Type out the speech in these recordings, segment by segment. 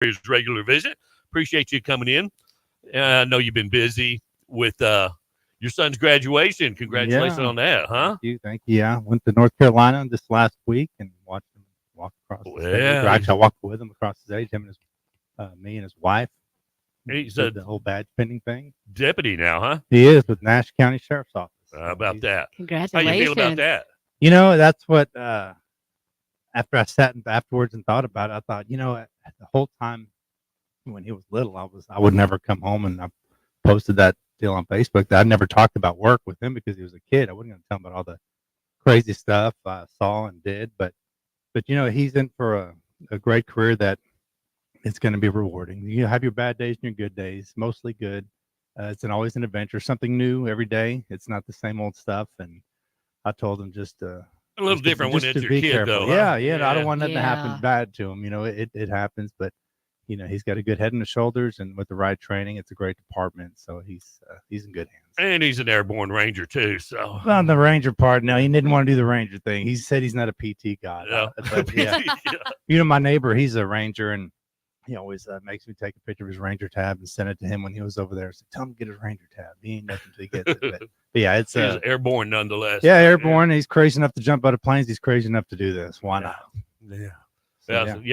his regular visit. Appreciate you coming in. I know you've been busy with your son's graduation. Congratulations on that, huh? Thank you. Yeah, went to North Carolina this last week and watched him walk across the stage. Or actually, I walked with him across the stage. Him and me and his wife. He's did the whole badge pinning thing. Deputy now, huh? He is with Nash County Sheriff's Office. How about that? Congratulations. How you feel about that? That's what. After I sat afterwards and thought about it, I thought, the whole time when he was little, I would never come home, and I posted that deal on Facebook that I never talked about work with him because he was a kid. I wasn't going to tell him about all the crazy stuff I saw and did, but he's in for a great career that it's going to be rewarding. You have your bad days and your good days, mostly good. It's always an adventure, something new every day. It's not the same old stuff. And I told him just a little different when it's your kid, careful. though. Huh? Yeah. I don't want nothing to happen bad to him. It happens, but he's got a good head on his shoulders, and with the right training, it's a great department. So he's in good hands. And he's an airborne ranger too. So on the ranger part, no, he didn't want to do the ranger thing. He said he's not a PT guy. No. Yeah. My neighbor, he's a ranger, and he always makes me take a picture of his ranger tab and send it to him when he was over there. So tell him to get his ranger tab. He ain't nothing until he gets it. But yeah, he's airborne nonetheless. Yeah, airborne. Yeah. He's crazy enough to jump out of planes. He's crazy enough to do this. Why not? Yeah.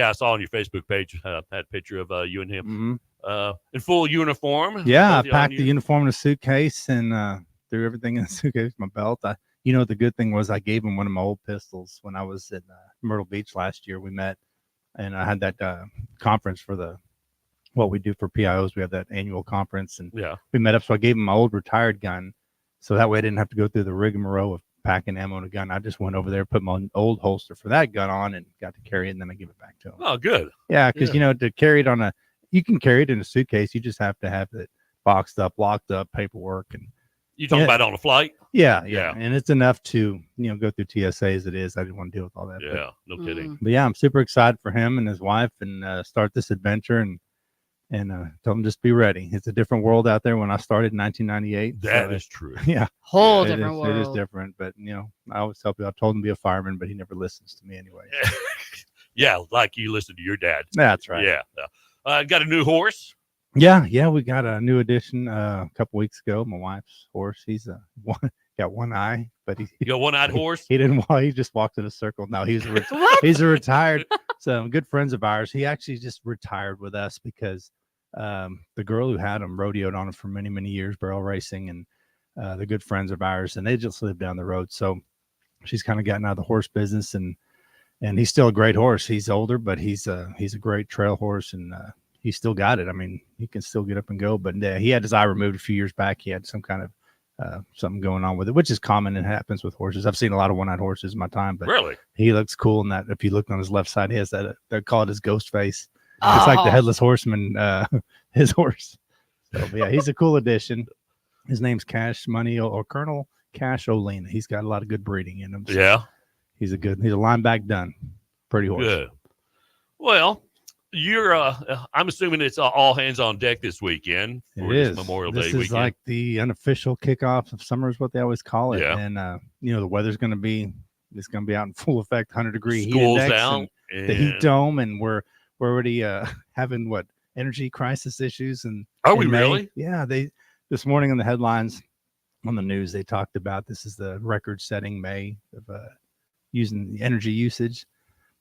I saw on your Facebook page that picture of you and him in full uniform. Yeah, I packed the uniform in a suitcase and threw everything in the suitcase, my belt. The good thing was I gave him one of my old pistols when I was at Myrtle Beach last year. We met, and I had that conference for what we do for PIOs. We have that annual conference, and we met up. So I gave him my old retired gun, so that way I didn't have to go through the rigmarole of packing ammo and a gun. I just went over there, put my old holster for that gun on, and got to carry it, and then I give it back to him. Oh, good. Yeah, because to carry it you can carry it in a suitcase. You just have to have it boxed up, locked up, paperwork, and you talking about on a flight? Yeah, and it's enough to go through TSA as it is. I didn't want to deal with all that. Yeah, no kidding. But yeah, I'm super excited for him and his wife, and start this adventure, and tell them just be ready. It's a different world out there when I started in 1998. That is true. Yeah. Whole different world. It is different, but I always tell people, I told him to be a fireman, but he never listens to me anyway. Yeah, like you listened to your dad. That's right. Yeah. Got a new horse? Yeah, we got a new addition a couple weeks ago. My wife's horse. He's got one eye, but you got one-eyed horse? He just walked in a circle. No, he's a retired. So good friends of ours. He actually just retired with us because the girl who had him rodeoed on him for many, many years, barrel racing, and they're good friends of ours, and they just live down the road. So she's kind of gotten out of the horse business, and he's still a great horse. He's older, but he's a great trail horse, and he's still got it. I mean, he can still get up and go, but he had his eye removed a few years back. He had some kind of something going on with it, which is common and happens with horses. I've seen a lot of one-eyed horses in my time, but really, he looks cool in that. If you look on his left side, he has that. They call it his ghost face. It's like the headless horseman, his horse. So yeah, he's a cool addition. His name's Cash Money or Colonel Cash Olena. He's got a lot of good breeding in him. So he's a lineback done. Pretty horse. Good. Well, you're I'm assuming it's all hands on deck this weekend for this Memorial Day weekend. This is like the unofficial kickoff of summer is what they always call it. Yeah. And the weather's going to be out in full effect, 100-degree heat School's index out, and the heat dome, and we're already having energy crisis issues. And are we really? Yeah, this morning on the headlines on the news they talked about this is the record-setting May of using the energy usage.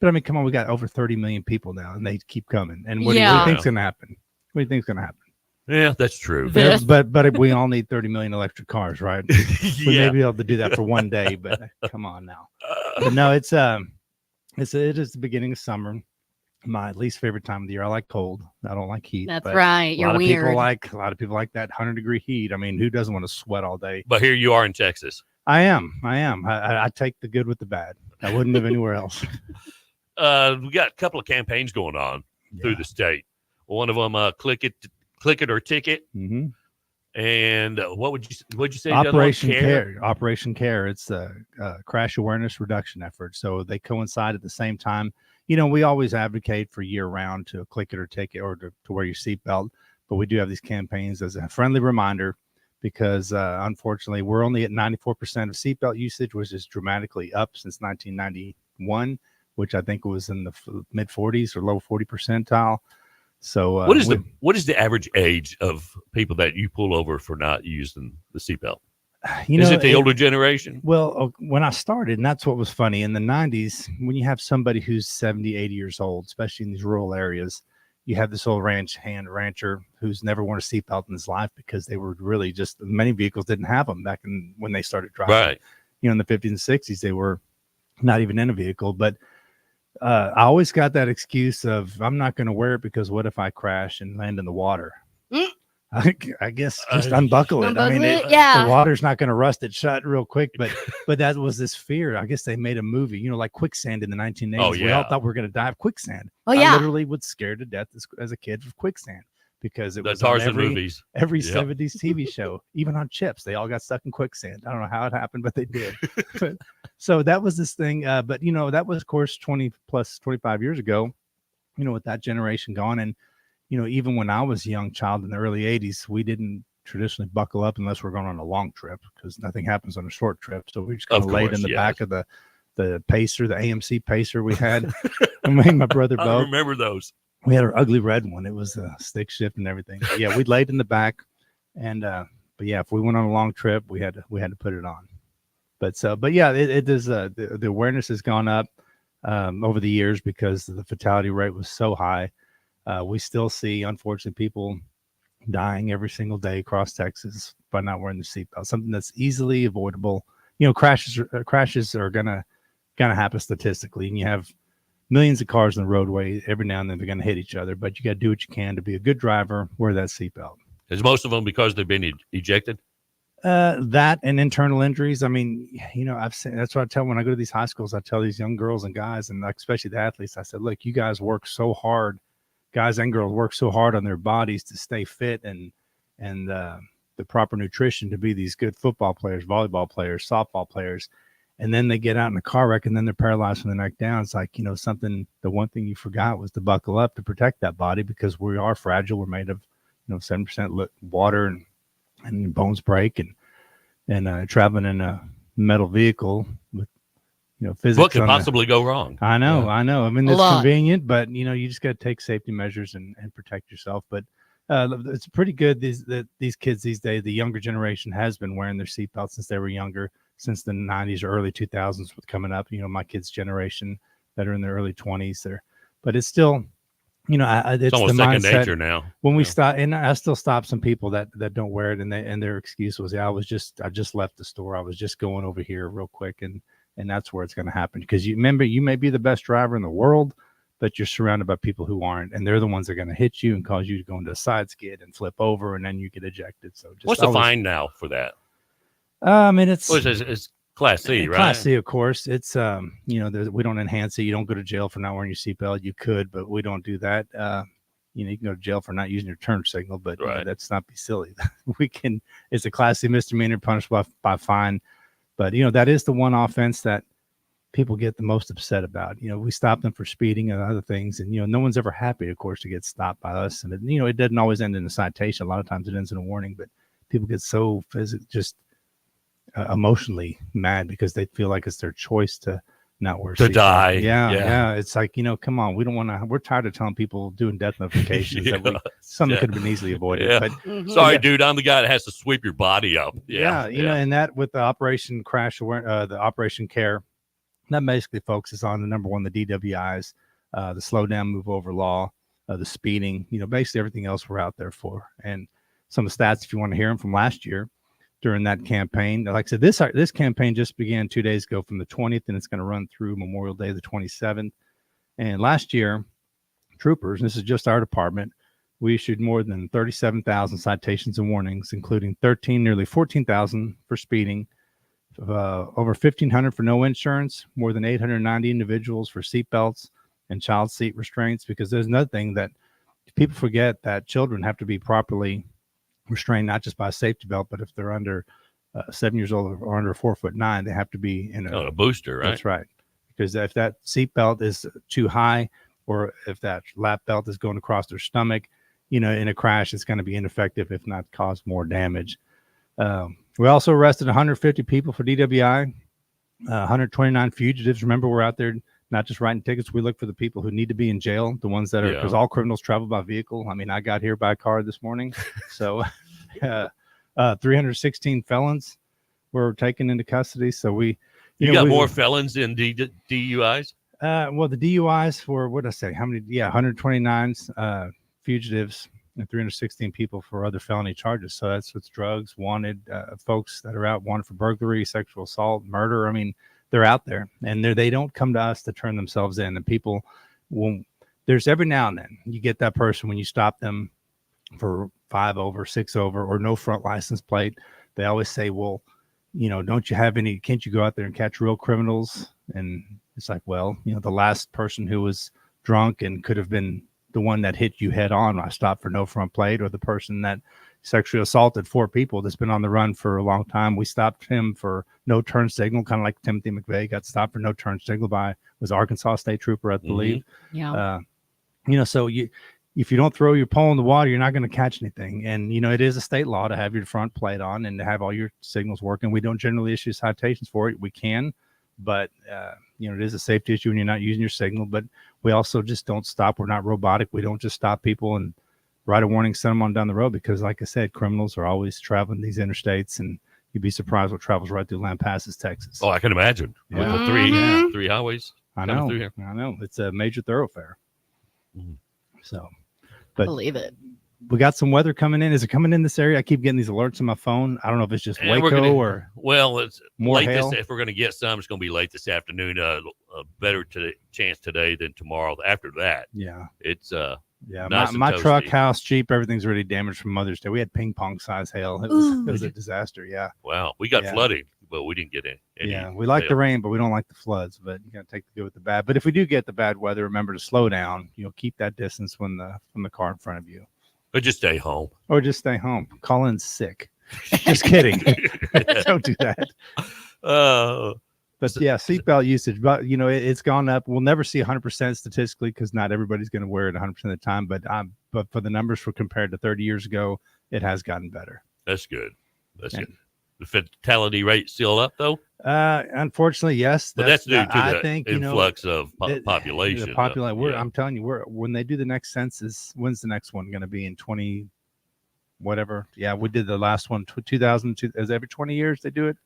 But I mean, come on, we got over 30 million people now, and they keep coming. And what do you think's going to happen? What do you think's going to happen? Yeah, that's true. But we all need 30 million electric cars, right? We may be able to do that for one day, but come on now. But no, it is the beginning of summer. My least favorite time of the year. I like cold. I don't like heat. That's right. You're weird. A lot of people like that 100-degree heat. I mean, who doesn't want to sweat all day? But here you are in Texas. I am. I take the good with the bad. I wouldn't live anywhere else. We got a couple of campaigns going on through the state. One of them, click it or ticket. Mm-hmm. And what'd you say? Operation Care. Operation Care. It's a crash awareness reduction effort. So they coincide at the same time. We always advocate for year round to click it or ticket or to wear your seatbelt, but we do have these campaigns as a friendly reminder because unfortunately we're only at 94% of seatbelt usage, which is dramatically up since 1991, which I think was in the mid 40s or low 40 percentile. So what is the average age of people that you pull over for not using the seatbelt? Is it the older generation? Well, when I started, and that's what was funny in the 90s, when you have somebody who's 70, 80 years old, especially in these rural areas, you have this old rancher who's never worn a seatbelt in his life because they were really just, many vehicles didn't have them back when they started driving. Right. In the 50s and 60s, they were not even in a vehicle. But I always got that excuse of, I'm not going to wear it because what if I crash and land in the water? I guess just unbuckle it. I mean, the water's not going to rust it shut real quick, but that was this fear. I guess they made a movie, like quicksand in the 1980s. Oh, yeah. We all thought we were going to die of quicksand. Oh, yeah. I literally was scared to death as a kid of quicksand because it was on Tarzan movies. Every 70s TV show, even on Chips, they all got stuck in quicksand. I don't know how it happened, but they did. So that was this thing. But that was, of course, 25 years ago, with that generation gone. And even when I was a young child in the early 80s, we didn't traditionally buckle up unless we're going on a long trip because nothing happens on a short trip. So we just kind of laid in the back of the Pacer, the AMC Pacer we had. And me and my brother both. I remember those. We had our ugly red one. It was a stick shift and everything. But yeah, we laid in the back. And but yeah, if we went on a long trip, we had to put it on. But yeah, it is the awareness has gone up over the years because the fatality rate was so high. We still see, unfortunately, people dying every single day across Texas by not wearing the seatbelt. Something that's easily avoidable. Crashes are gonna happen statistically, and you have millions of cars on the roadway. Every now and then they're gonna hit each other, but you got to do what you can to be a good driver. Wear that seatbelt. Is most of them because they've been ejected? That and internal injuries. I mean, I've seen, that's what I tell when I go to these high schools. I tell these young girls and guys, and especially the athletes, I said, look, you guys work so hard. Guys and girls work so hard on their bodies to stay fit and the proper nutrition to be these good football players, volleyball players, softball players. And then they get out in a car wreck and then they're paralyzed from the neck down. It's like, the one thing you forgot was to buckle up to protect that body because we are fragile. We're made of, 7% water and bones break and traveling in a metal vehicle with, physics. What could possibly go wrong? I know. I mean, it's convenient, but you just got to take safety measures and protect yourself. But it's pretty good. These kids these days, the younger generation has been wearing their seatbelts since they were younger, since the 90s or early 2000s was coming up. My kids' generation that are in their early 20s but it's still, it's almost the second mindset. nature now. When we stop, and I still stop some people that don't wear it, and their excuse was, I just left the store. I was just going over here real quick, and that's where it's going to happen. Because you may be the best driver in the world, but you're surrounded by people who aren't, and they're the ones that are going to hit you and cause you to go into a side skid and flip over, and then you get ejected. So what's the fine now for that? It's Class C, right? Class C, of course. It's we don't enhance it. You don't go to jail for not wearing your seatbelt. You could, but we don't do that. You can go to jail for not using your turn signal, but that's not be silly. It's a Class C misdemeanor punishable by fine. But, that is the one offense that people get the most upset about. We stop them for speeding and other things. And, no one's ever happy, of course, to get stopped by us. And, it doesn't always end in a citation. A lot of times it ends in a warning. But people get so emotionally mad because they feel like it's their choice to not wear to die. Yeah. It's like, come on. We don't want to. We're tired of telling people doing death notifications that something could have been easily avoided. Yeah. But sorry, dude, I'm the guy that has to sweep your body up. And that with the Operation Crash the Operation Care, that basically focuses on the number one, the DWIs, the slow down, move over law, the speeding. Basically everything else we're out there for. And some of the stats, if you want to hear them from last year. During that campaign, like I said, this campaign just began 2 days ago from the 20th, and it's going to run through Memorial Day, the 27th. And last year, troopers, and this is just our department, we issued more than 37,000 citations and warnings, including nearly 14,000 for speeding, over 1,500 for no insurance, more than 890 individuals for seatbelts and child seat restraints. Because there's another thing that people forget, that children have to be properly restrained, not just by a safety belt, but if they're under 7 years old or under 4'9", they have to be in a booster, right? That's right. Because if that seat belt is too high, or if that lap belt is going across their stomach, in a crash, it's going to be ineffective, if not cause more damage. We also arrested 150 people for DWI, 129 fugitives. Remember, we're out there not just writing tickets. We look for the people who need to be in jail, the ones that are, because all criminals travel by vehicle. I mean, I got here by car this morning. So 316 felons were taken into custody. So we, you got more felons than DUIs? Well, the DUIs were, what did I say? How many? Yeah, 129 fugitives and 316 people for other felony charges. So that's what's drugs, wanted, folks that are out wanted for burglary, sexual assault, murder. I mean, they're out there, and they don't come to us to turn themselves in. And people there's every now and then you get that person when you stop them for 5 over, 6 over, or no front license plate. They always say, well, don't you have any, can't you go out there and catch real criminals? And it's like, well, the last person who was drunk and could have been the one that hit you head on, I stopped for no front plate, or the person that sexually assaulted 4 people that's been on the run for a long time. We stopped him for no turn signal, kind of like Timothy McVeigh got stopped for no turn signal was Arkansas State Trooper, I believe. Yeah. So if you don't throw your pole in the water, you're not going to catch anything. And, it is a state law to have your front plate on and to have all your signals working. We don't generally issue citations for it. We can, but, it is a safety issue when you're not using your signal. But we also just don't stop. We're not robotic. We don't just stop people and write a warning, send them on down the road, because, like I said, criminals are always traveling these interstates, and you'd be surprised what travels right through Lampasas, Texas. Oh, I can imagine. Yeah. With the three highways. I know. Through here. I know. It's a major thoroughfare. So, but Believe it. we got some weather coming in. Is it coming in this area? I keep getting these alerts on my phone. I don't know if it's just Waco or it's more late hail. if we're going to get some, it's going to be late this afternoon. Better chance today than tomorrow. After that, it's nice my and truck, toasty. house, Jeep, everything's really damaged from Mother's Day. We had ping pong size hail. It was a disaster. Yeah. Wow, we got flooding, but we didn't get any. Yeah, we like the rain, but we don't like the floods. But you got to take the good with the bad. But if we do get the bad weather, remember to slow down. Keep that distance from the car in front of you. Or just stay home. Or just stay home. Call in sick. Just kidding. Don't do that. But yeah, seatbelt usage. But it's gone up. We'll never see 100% statistically, because not everybody's going to wear it 100% of the time. But for the numbers compared to 30 years ago, it has gotten better. That's good. That's good. The fatality rate still up though? Unfortunately, yes. But that's due to I the think, influx of population. The population. I'm telling you, when they do the next census, when's the next one going to be? In 20 whatever? Yeah, we did the last one 2002. Is every 20 years they do it?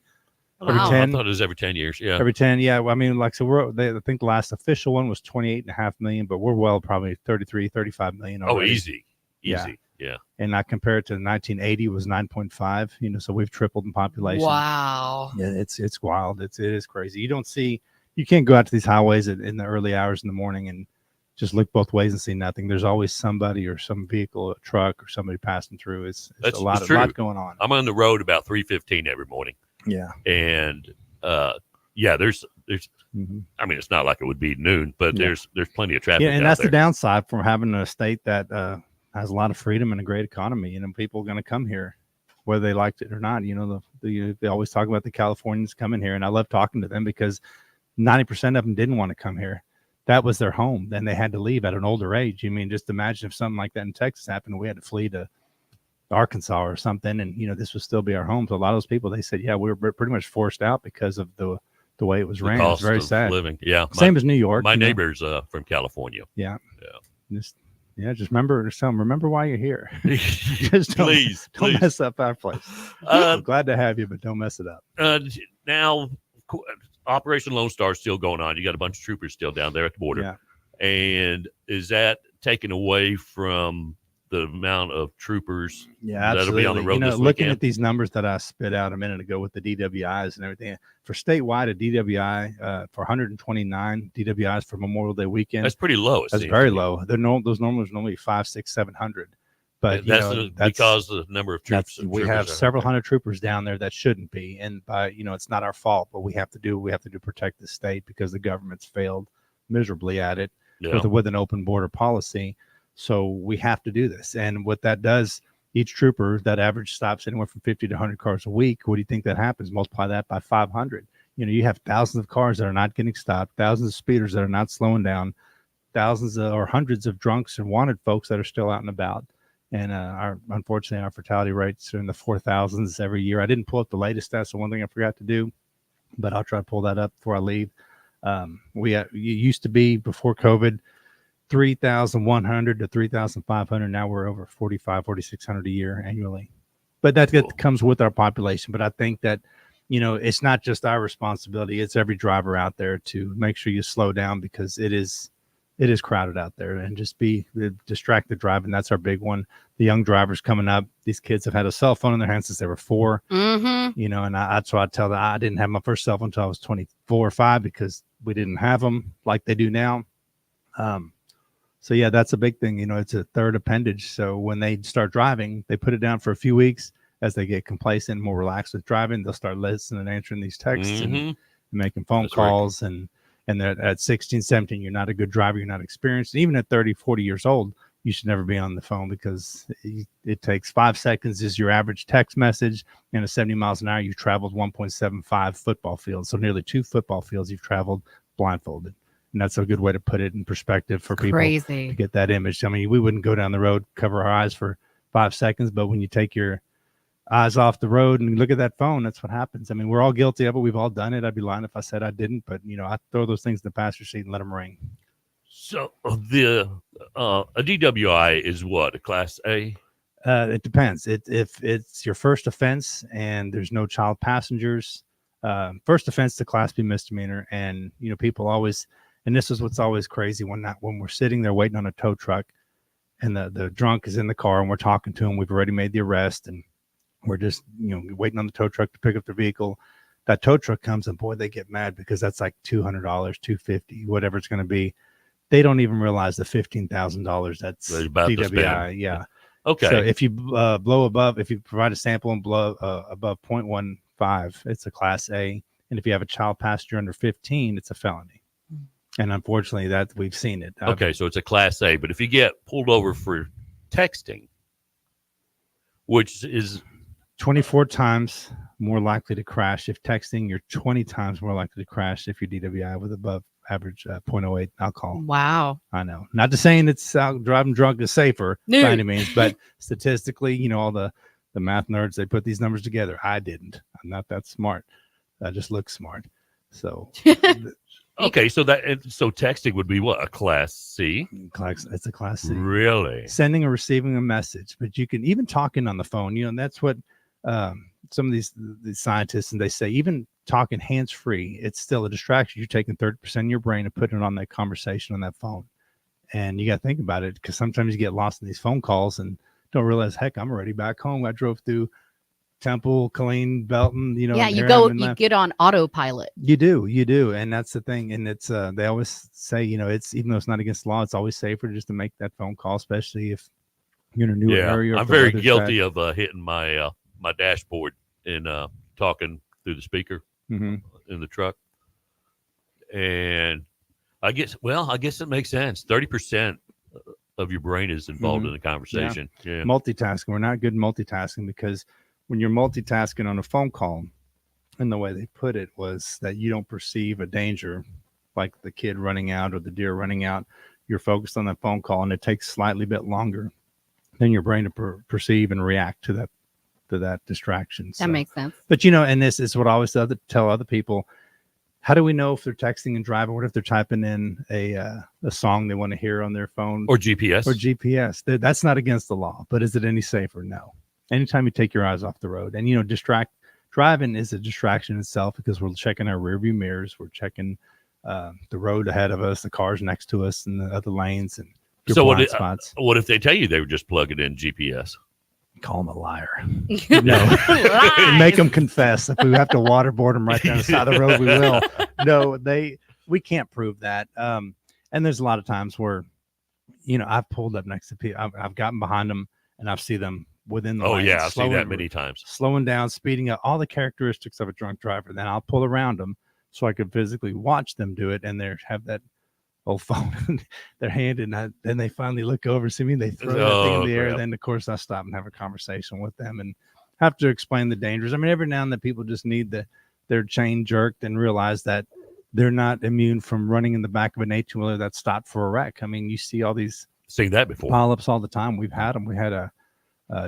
Wow. Every 10. I thought it was every 10 years. Yeah. Every 10. Yeah. Well, I mean, I think the last official one was 28.5 million, but we're probably 33, 35 million already. Oh, easy. Yeah. And I compare it to 1980 was 9.5, so we've tripled in population. Wow. Yeah, it's wild. It is crazy. You can't go out to these highways in the early hours in the morning and just look both ways and see nothing. There's always somebody or some vehicle, a truck, or somebody passing through. It's a lot going on. I'm on the road about 3:15 every morning. Yeah. And there's I mean, it's not like it would be noon, but there's plenty of traffic. Yeah, and that's there. the downside from having a state that has a lot of freedom and a great economy. People are going to come here, whether they liked it or not. They always talk about the Californians coming here, and I love talking to them because 90% of them didn't want to come here. That was their home. Then they had to leave at an older age. Just imagine if something like that in Texas happened, and we had to flee to Arkansas or something, and this would still be our home. So a lot of those people, they said, yeah, we were pretty much forced out because of the way it was ran. It's very sad. Living. Yeah. Same as New York. My neighbor's from California. Yeah. Just remember why you're here. Just don't mess up our place. I'm glad to have you, but don't mess it up. Now, Operation Lone Star is still going on. You got a bunch of troopers still down there at the border. Yeah. And is that taken away from the amount of troopers that'll be on the road this looking weekend? at these numbers that I spit out a minute ago with the DWIs and everything, for statewide, a DWI for 129 DWIs for Memorial Day weekend. That's pretty low. That's very low. Those numbers are normally 500, 600, 700. But that's because of the number of troops. We have several hundred troopers down there that shouldn't be, and it's not our fault, but we have to protect the state because the government's failed miserably at it with an open border policy. So we have to do this. And what that does, each trooper, that average stops anywhere from 50 to 100 cars a week. What do you think that happens? Multiply that by 500. You have thousands of cars that are not getting stopped, thousands of speeders that are not slowing down, thousands or hundreds of drunks and wanted folks that are still out and about. And unfortunately, our fatality rates are in the 4,000s every year. I didn't pull up the latest stats, so one thing I forgot to do, but I'll try to pull that up before I leave. You used to be before COVID 3,100 to 3,500. Now we're over 4,600 a year annually. But that comes with our population. But I think that, it's not just our responsibility. It's every driver out there to make sure you slow down, because it is crowded out there, and just be distracted driving. That's our big one. The young drivers coming up, these kids have had a cell phone in their hands since they were 4, Mm-hmm. and that's why I tell them I didn't have my first cell phone until I was 24 or 5, because we didn't have them like they do now. So yeah, that's a big thing. It's a third appendage. So when they start driving, they put it down for a few weeks. As they get complacent, more relaxed with driving, they'll start listening and answering these texts and making phone calls. Right. And that at 16, 17, you're not a good driver. You're not experienced. And even at 30, 40 years old, you should never be on the phone, because it takes 5 seconds is your average text message. And at 70 miles an hour, you've traveled 1.75 football fields. So nearly 2 football fields you've traveled blindfolded. And that's a good way to put it in perspective for people to get that image. I mean, we wouldn't go down the road, cover our eyes for 5 seconds, but when you take your eyes off the road and look at that phone, that's what happens. I mean, we're all guilty of it. We've all done it. I'd be lying if I said I didn't, but I throw those things in the passenger seat and let them ring. So a DWI is what, a Class A? It depends. If it's your first offense and there's no child passengers, first offense to Class B misdemeanor. And people always, and this is what's always crazy, when we're sitting there waiting on a tow truck, and the drunk is in the car and we're talking to him. We've already made the arrest, and we're just, waiting on the tow truck to pick up the vehicle. That tow truck comes, and boy, they get mad, because that's like $200, $250, whatever it's going to be. They don't even realize the $15,000 that's DWI. Yeah. Okay. So if you if you provide a sample and blow above 0.15, it's a Class A. And if you have a child passenger under 15, it's a felony. And unfortunately, that we've seen it. Okay, so it's a Class A. But if you get pulled over for texting, which is 24 times more likely to crash if texting, you're 20 times more likely to crash if you're DWI with above average 0.08 alcohol. Wow. I know. Not to saying it's driving drunk is safer by any means, but statistically, all the math nerds, they put these numbers together. I didn't. I'm not that smart. I just look smart. So okay, so texting would be what, a Class C? It's a Class C. Really? Sending or receiving a message, but you can even talking on the phone. And that's what some of these scientists, and they say even talking hands free, it's still a distraction. You're taking 30% of your brain and putting it on that conversation on that phone, and you got to think about it, because sometimes you get lost in these phone calls and don't realize, heck, I'm already back home. I drove through Temple, Killeen, Belton, Yeah, you get on autopilot. You do. And that's the thing. And it's, they always say, it's, even though it's not against the law, it's always safer just to make that phone call, especially if you're in a new area. I'm very guilty of hitting my, my dashboard and talking through the speaker in the truck. And I guess it makes sense. 30% of your brain is involved in the conversation. Yeah. Multitasking. We're not good at multitasking, because when you're multitasking on a phone call, and the way they put it was that you don't perceive a danger, like the kid running out or the deer running out. You're focused on that phone call, and it takes slightly bit longer than your brain to perceive and react to that distraction. That makes sense. But and this is what I always tell other people. How do we know if they're texting and driving? What if they're typing in a song they want to hear on their phone or GPS? That's not against the law, but is it any safer? No. Anytime you take your eyes off the road, and driving is a distraction itself, because we're checking our rearview mirrors, we're checking the road ahead of us, the cars next to us, and the other lanes, and so what if they tell you they were just plugging in GPS? Call them a liar. No, make them confess. If we have to waterboard them right down the side of the road, we will. No, we can't prove that. And there's a lot of times where, I've pulled up next to people, I've gotten behind them, and I've seen them within the lane. Yeah, I've seen that many times. Slowing down, speeding up, all the characteristics of a drunk driver. Then I'll pull around them so I could physically watch them do it, and they have that old phone in their hand, and then they finally look over, see me, and they throw that thing in the air. Then, of course, I stop and have a conversation with them and have to explain the dangers. I mean, every now and then people just need their chain jerked and realize that they're not immune from running in the back of an 18-wheeler that's stopped for a wreck. I mean, you see all these pileups all the time. We've had them. We had a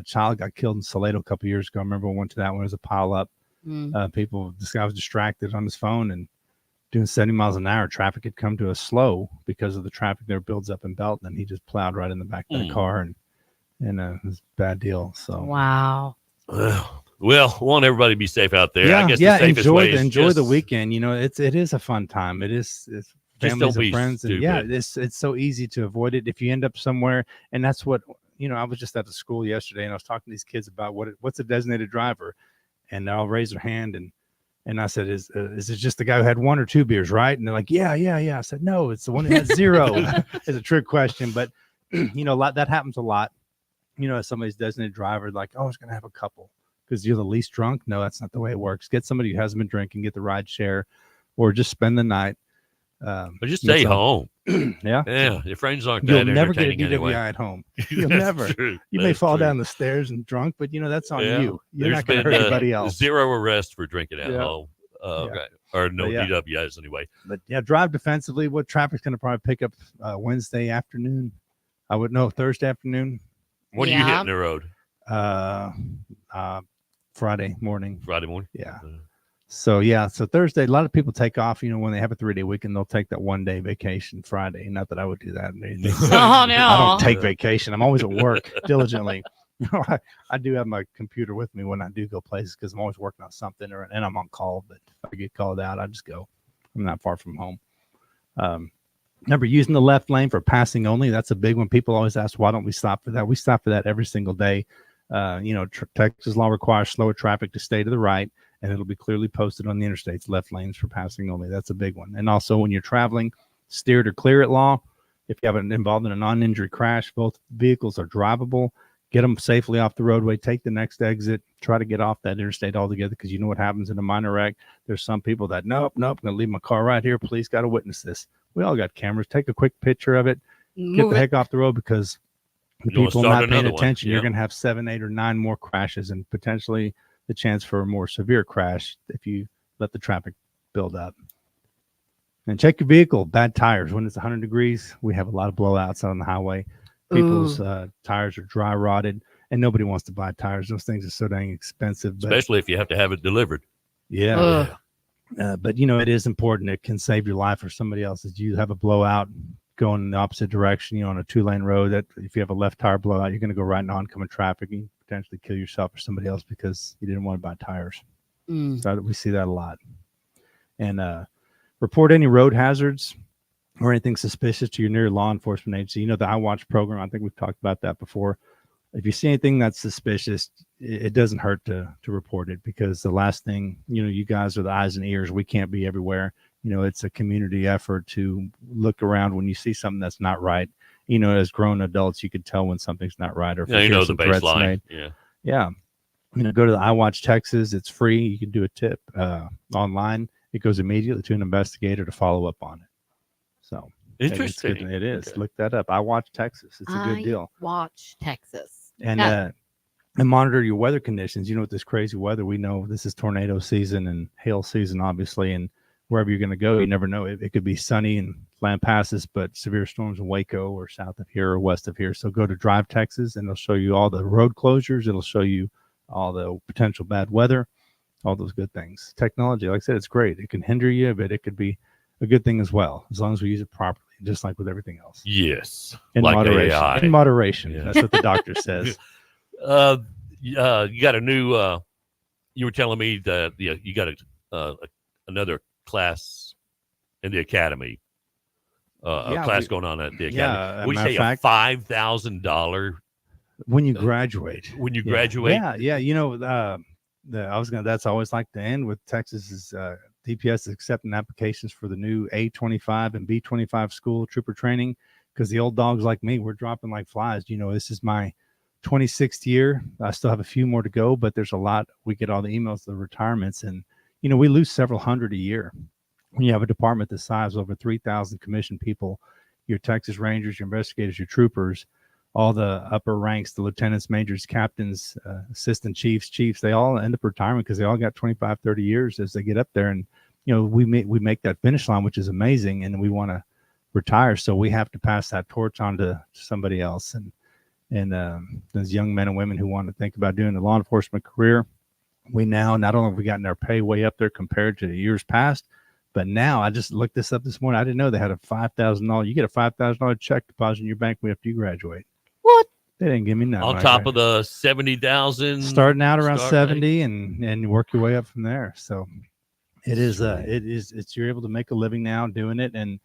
child got killed in Salado a couple years ago. I remember we went to that one. It was a pileup. This guy was distracted on his phone, and doing 70 miles an hour. Traffic had come to a slow because of the traffic there builds up in Belton, and he just plowed right in the back of the car, and it was a bad deal. So wow. Well, want everybody to be safe out there. I guess yeah. the safest way is enjoy just, the weekend. It is a fun time. It's just families don't and be friends, and stupid. it's so easy to avoid it if you end up somewhere. And that's what I was just at the school yesterday, and I was talking to these kids about what's a designated driver, and they'll raise their hand, and I said, is it just the guy who had 1 or 2 beers, right? And they're like, yeah. I said, no, it's the one who had 0. It's a trick question, but a lot that happens a lot. As somebody's designated driver, like, oh, I was going to have a couple because you're the least drunk. No, that's not the way it works. Get somebody who hasn't been drinking, get the ride share, or just spend the night. Or just stay home. Yeah. Your friends aren't You'll that never get a entertaining DWI anyway. at home. You'll never. True. You may fall down the stairs and drunk, but that's on you. You're not going to hurt anybody else. 0 arrests for drinking at home. Yeah. Right. Or no DWIs anyway. But drive defensively. What traffic's going to probably pick up Wednesday afternoon? I would know Thursday afternoon. When are you hitting the road? Friday morning. Friday morning. Yeah. So Thursday, a lot of people take off. When they have a 3-day weekend, they'll take that 1-day vacation Friday. Not that I would do that. Oh no! I don't take vacation. I'm always at work diligently. I do have my computer with me when I do go places because I'm always working on something, and I'm on call. But if I get called out, I just go. I'm not far from home. Remember, using the left lane for passing only. That's a big one. People always ask, why don't we stop for that? We stop for that every single day. Texas law requires slower traffic to stay to the right, and it'll be clearly posted on the interstates, left lanes for passing only. That's a big one. And also when you're traveling, steer to clear it law. If you haven't involved in a non-injury crash, both vehicles are drivable. Get them safely off the roadway, take the next exit, try to get off that interstate altogether, because you know what happens in a minor wreck. There's some people that, nope, I'm going to leave my car right here. Please, got to witness this. We all got cameras. Take a quick picture of it. Get the heck off the road, because the people not paying attention, you're going to have 7, 8, or 9 more crashes, and potentially the chance for a more severe crash if you let the traffic build up. And check your vehicle. Bad tires. When it's 100 degrees, we have a lot of blowouts out on the highway. People's tires are dry rotted, and nobody wants to buy tires. Those things are so dang expensive. Especially if you have to have it delivered. Yeah. But, it is important. It can save your life or somebody else's. You have a blowout going in the opposite direction, on a 2-lane road, that if you have a left tire blowout, you're going to go right into oncoming traffic and potentially kill yourself or somebody else because you didn't want to buy tires. So we see that a lot. And report any road hazards or anything suspicious to your near law enforcement agency. The iWatch program, I think we've talked about that before. If you see anything that's suspicious, it doesn't hurt to report it, because the last thing, you guys are the eyes and ears. We can't be everywhere. It's a community effort to look around when you see something that's not right. As grown adults, you could tell when something's not right, or if the baseline. Go to the iWatch Texas. It's free. You can do a tip online. It goes immediately to an investigator to follow up on it. So interesting. It is. Okay. Look that up. iWatch Texas. It's a good deal. Watch Texas. And monitor your weather conditions. With this crazy weather, we know this is tornado season and hail season, obviously, and wherever you're going to go, you never know. It could be sunny and land passes, but severe storms in Waco or south of here or west of here. So go to Drive Texas, and it'll show you all the road closures. It'll show you all the potential bad weather, all those good things. Technology, like I said, it's great. It can hinder you, but it could be a good thing as well, as long as we use it properly, just like with everything else. Yes. In like moderation. AI. In moderation. Yeah. That's what the doctor says. You got a new, you were telling me that you got another class in the academy, a class going on at the academy. Yeah, we say a $5,000 when you graduate. When you graduate, yeah. That's always like to end with Texas's DPS is accepting applications for the new A25 and B25 school trooper training, because the old dogs like me, we're dropping like flies. This is my 26th year. I still have a few more to go, but there's a lot. We get all the emails, the retirements, and we lose several hundred a year. When you have a department this size, over 3,000 commissioned people, your Texas Rangers, your investigators, your troopers, all the upper ranks, the lieutenants, majors, captains, assistant chiefs, they all end up retiring because they all got 25, 30 years as they get up there. And, we make that finish line, which is amazing. And we want to retire. So we have to pass that torch on to somebody else. And those young men and women who want to think about doing the law enforcement career, we now, not only have we gotten our pay way up there compared to the years past, But now I just looked this up this morning. I didn't know they had a $5,000. You get a $5,000 check deposit in your bank after you graduate. What? They didn't give me nothing. On top of the 70,000, starting out around starting 70 and work your way up from there. So it's you're able to make a living now doing it. And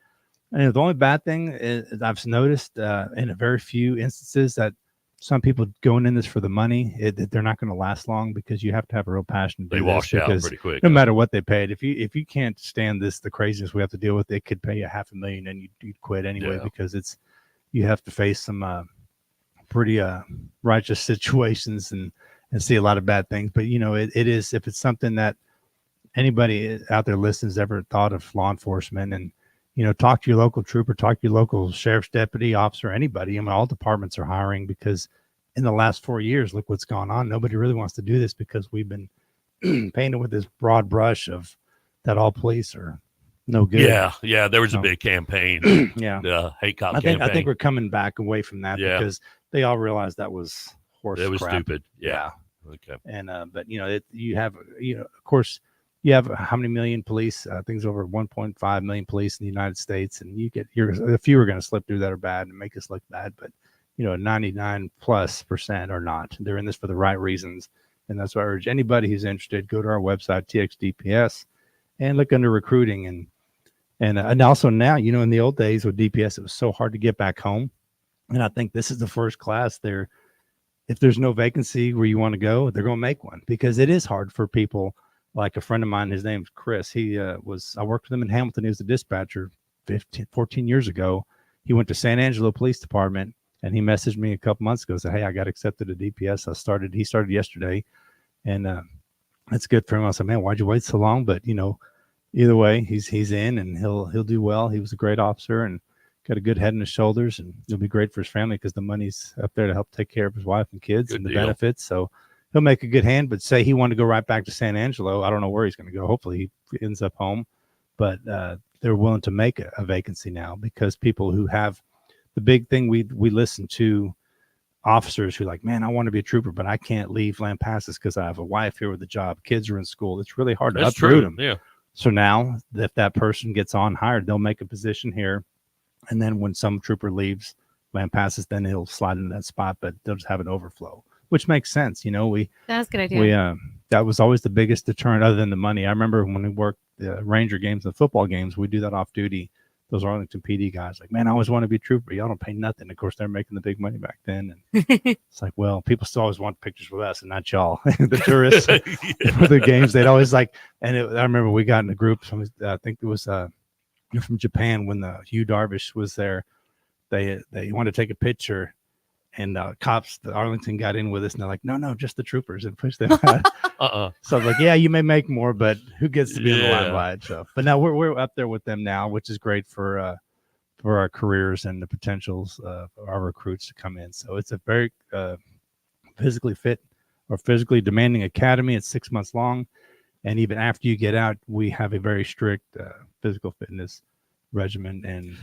the only bad thing is I've noticed in a very few instances that some people going in this for the money, they're not going to last long because you have to have a real passion to do They this wash out because pretty quick. no matter what they paid, if you can't stand the craziness we have to deal with, it could pay you $500,000 and you'd quit anyway because you have to face some pretty righteous situations and see a lot of bad things. But it is, if it's something that anybody out there listening has ever thought of law enforcement, and talk to your local trooper, talk to your local sheriff's deputy, officer, anybody. I mean, all departments are hiring because in the last 4 years, look what's gone on. Nobody really wants to do this because we've been painted with this broad brush of that all police are no good. Yeah. There was a big campaign. Yeah. Hate cop I campaign. think we're coming back away from that because they all realized that was horse It was crap. stupid. Yeah. Okay. And but you have of course you have how many million police? Things over 1.5 million police in the United States, and a few are going to slip through that are bad and make us look bad, but 99+% are not. They're in this for the right reasons, and that's why I urge anybody who's interested, go to our website TXDPS and look under recruiting and also now in the old days with DPS it was so hard to get back home, and I think this is the first class there. If there's no vacancy where you want to go, they're going to make one because it is hard for people. Like a friend of mine, his name's Chris. I worked with him in Hamilton. He was a dispatcher 14 years ago. He went to San Angelo Police Department and he messaged me a couple months ago. Said, "Hey, I got accepted to DPS. He started yesterday." And that's good for him. I said, "Man, why'd you wait so long?" But either way, he's in and he'll do well. He was a great officer and got a good head on his shoulders, and it'll be great for his family because the money's up there to help take care of his wife and kids and the benefits. So he'll make a good hand. But say he wanted to go right back to San Angelo, I don't know where he's going to go. Hopefully he ends up home. But they're willing to make a vacancy now because people who have the big thing, we listen to officers who like, man, I want to be a trooper, but I can't leave Lampasas because I have a wife here with a job. Kids are in school. It's really hard to uproot them. Yeah. So now if that person gets on hired, they'll make a position here. And then when some trooper leaves Lampasas, then he'll slide into that spot, but they'll just have an overflow, which makes sense. That's a good idea. That was always the biggest deterrent other than the money. I remember when we worked the Ranger games and football games, we do that off duty. Those Arlington PD guys like, man, I always want to be a trooper. Y'all don't pay nothing. Of course, they're making the big money back then. And it's like, well, people still always want pictures with us and not y'all, the tourists for the games. They'd always like, I remember we got in a group. I think it was from Japan when the Hugh Darvish was there. They wanted to take a picture, and cops, the Arlington got in with us, and they're like, no, just the troopers, and pushed them out. So I'm like, yeah, you may make more, but who gets to be in the limelight? So, but now we're up there with them now, which is great for our careers and the potentials of our recruits to come in. So it's a very physically fit or physically demanding academy. It's 6 months long, and even after you get out, we have a very strict physical fitness regimen. And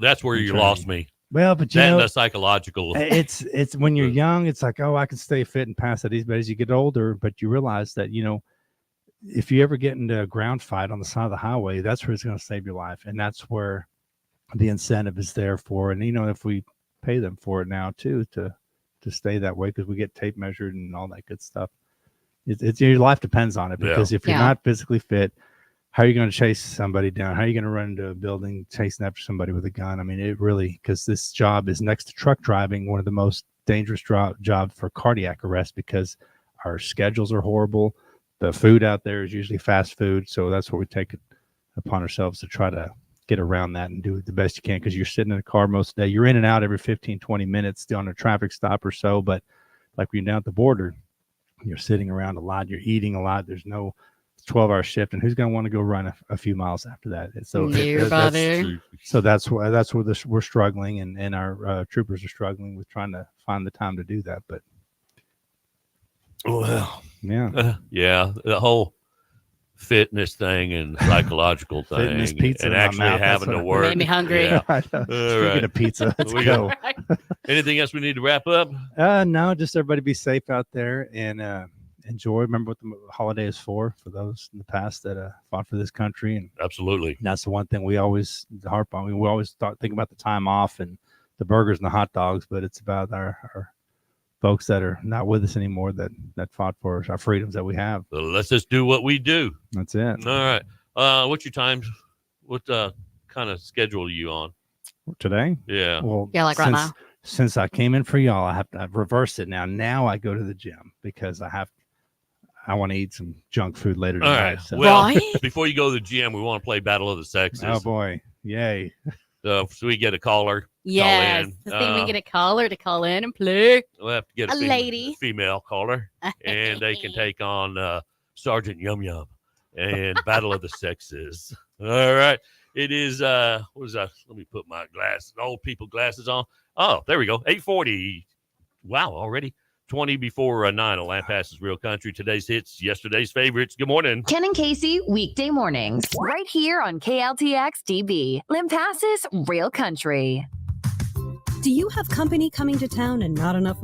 that's where you lost me. Well, but the psychological. It's when you're young, it's like, oh, I can stay fit and pass that easy. But as you get older, but you realize that if you ever get into a ground fight on the side of the highway, that's where it's going to save your life, and that's where the incentive is there for. And if we pay them for it now too to stay that way because we get tape measured and all that good stuff. It's your life depends on it because if you're not physically fit, how are you going to chase somebody down? How are you going to run into a building chasing after somebody with a gun? I mean, it really, because this job is next to truck driving, one of the most dangerous jobs for cardiac arrest because our schedules are horrible. The food out there is usually fast food. So that's where we take it upon ourselves to try to get around that and do it the best you can because you're sitting in a car most of the day. You're in and out every 15, 20 minutes still on a traffic stop or so. But like when you're down at the border, you're sitting around a lot. You're eating a lot. There's no 12-hour shift, and who's going to want to go run a few miles after that? So that's where we're struggling, and our troopers are struggling with trying to find the time to do that. But the whole fitness thing and psychological thing, and actually having to work. Made me hungry. Yeah. Speaking of pizza, let's go. Anything else we need to wrap up? No, just everybody be safe out there, and enjoy. Remember what the holiday is for those in the past that fought for this country. And Absolutely. that's the one thing we always harp on. We always think about the time off and the burgers and the hot dogs, but it's about our folks that are not with us anymore that fought for our freedoms that we have. So let's just do what we do. That's it. All right. What's your time? What kind of schedule are you on? Today? Yeah. Well, Yeah, like right now. Since I came in for y'all, I've reversed it now. Now I go to the gym because I want to eat some junk food later All tonight. right. So. Well, Right? before you go to the gym, we want to play Battle of the Sexes. Oh boy. Yay. So we get a caller. Yes. in. I think we get a caller to call in and play. We'll have to get a lady. female caller, and they can take on Sergeant Yum Yum and Battle of the Sexes. All right. It is, what is that? Let me put my old people glasses on. Oh, there we go. 8:40. Wow, already 20 before 9. A Lamp Passes Real Country. Today's hits, yesterday's favorites. Good morning. Ken and Casey, weekday mornings, right here on KLTX DB. Limpasses Real Country. Do you have company coming to town and not enough